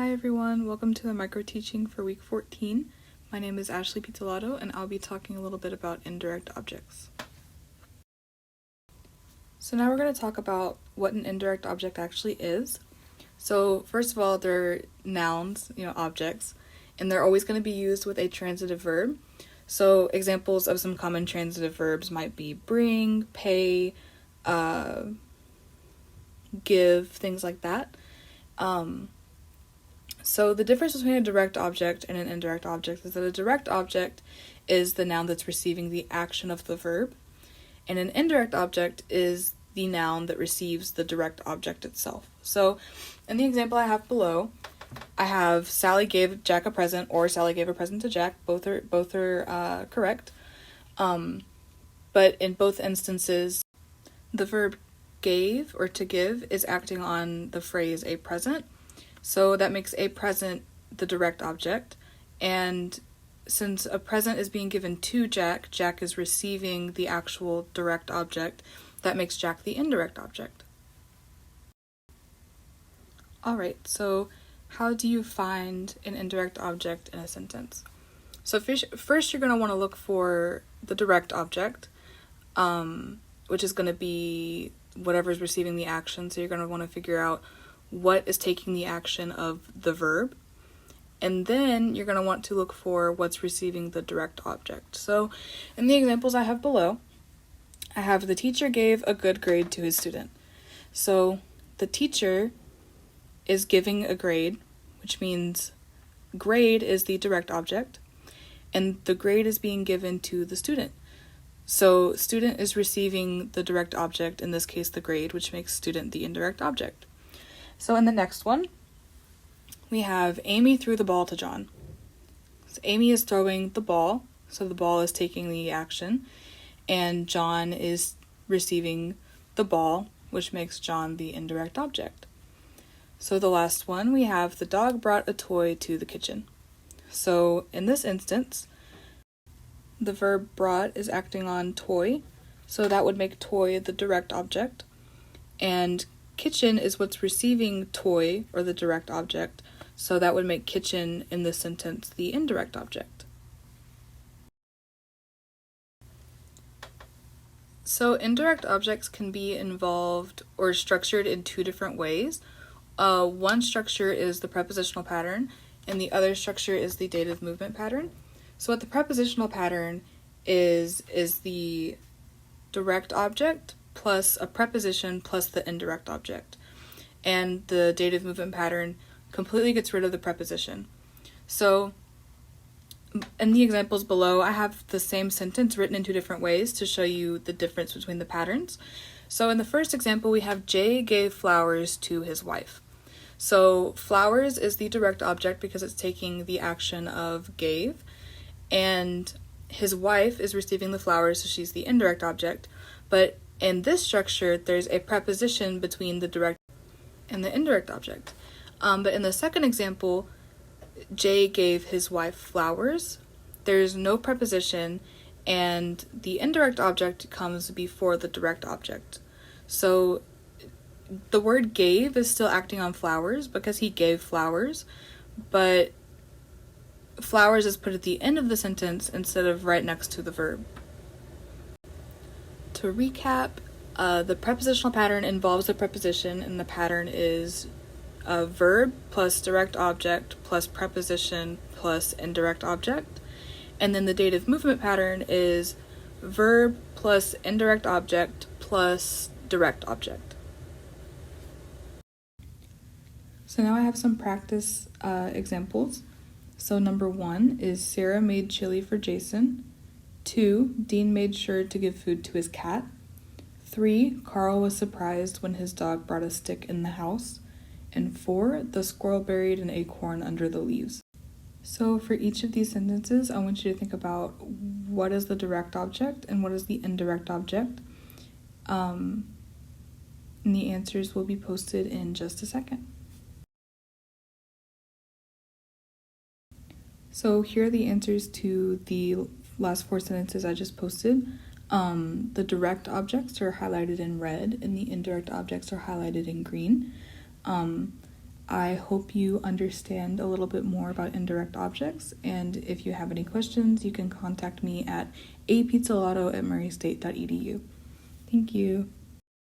Hi everyone, welcome to the Microteaching for week 14. My name is Ashley Pizzolato and I'll be talking a little bit about indirect objects. So now we're going to talk about what an indirect object actually is. So first of all, they're nouns, objects, and they're always going to be used with a transitive verb. So examples of some common transitive verbs might be bring, pay, give, things like that. So the difference between a direct object and an indirect object is that a direct object is the noun that's receiving the action of the verb, and an indirect object is the noun that receives the direct object itself. So in the example I have below, I have Sally gave Jack a present or Sally gave a present to Jack. Both are correct. But in both instances, the verb gave or to give is acting on the phrase a present. So that makes a present the direct object, and since a present is being given to Jack, Jack is receiving the actual direct object. That makes Jack the indirect object. Alright, so how do you find an indirect object in a sentence? So first you're going to want to look for the direct object, which is going to be whatever's receiving the action. So you're going to want to figure out what is taking the action of the verb, and then you're going to want to look for what's receiving the direct object. So in the examples I have below, I have the teacher gave a good grade to his student. So the teacher is giving a grade, which means grade is the direct object, and the grade is being given to the student. So student is receiving the direct object, in this case the grade, which makes student the indirect object. So in the next one, we have Amy threw the ball to John. So Amy is throwing the ball, so the ball is taking the action, and John is receiving the ball, which makes John the indirect object. So the last one, we have the dog brought a toy to the kitchen. So in this instance, the verb brought is acting on toy, so that would make toy the direct object, and kitchen is what's receiving toy, or the direct object, so that would make kitchen in this sentence the indirect object. So indirect objects can be involved or structured in two different ways. One structure is the prepositional pattern, and the other structure is the dative movement pattern. So what the prepositional pattern is the direct object plus a preposition plus the indirect object. And the dative movement pattern completely gets rid of the preposition. So in the examples below, I have the same sentence written in two different ways to show you the difference between the patterns. So in the first example, we have Jay gave flowers to his wife. So flowers is the direct object because it's taking the action of gave, and his wife is receiving the flowers, so she's the indirect object. But in this structure, there's a preposition between the direct and the indirect object. But in the second example, Jay gave his wife flowers. There's no preposition, and the indirect object comes before the direct object. So the word gave is still acting on flowers because he gave flowers, but flowers is put at the end of the sentence instead of right next to the verb. To recap, the prepositional pattern involves a preposition, and the pattern is a verb plus direct object plus preposition plus indirect object. And then the dative movement pattern is verb plus indirect object plus direct object. So now I have some practice examples. So number 1 is Sarah made chili for Jason. 2, Dean made sure to give food to his cat. 3, Carl was surprised when his dog brought a stick in the house. And 4, the squirrel buried an acorn under the leaves. So for each of these sentences, I want you to think about what is the direct object and what is the indirect object. And the answers will be posted in just a second. So here are the answers to the last 4 sentences I just posted. The direct objects are highlighted in red and the indirect objects are highlighted in green. I hope you understand a little bit more about indirect objects, and if you have any questions, you can contact me at apizzolato@murraystate.edu. Thank you.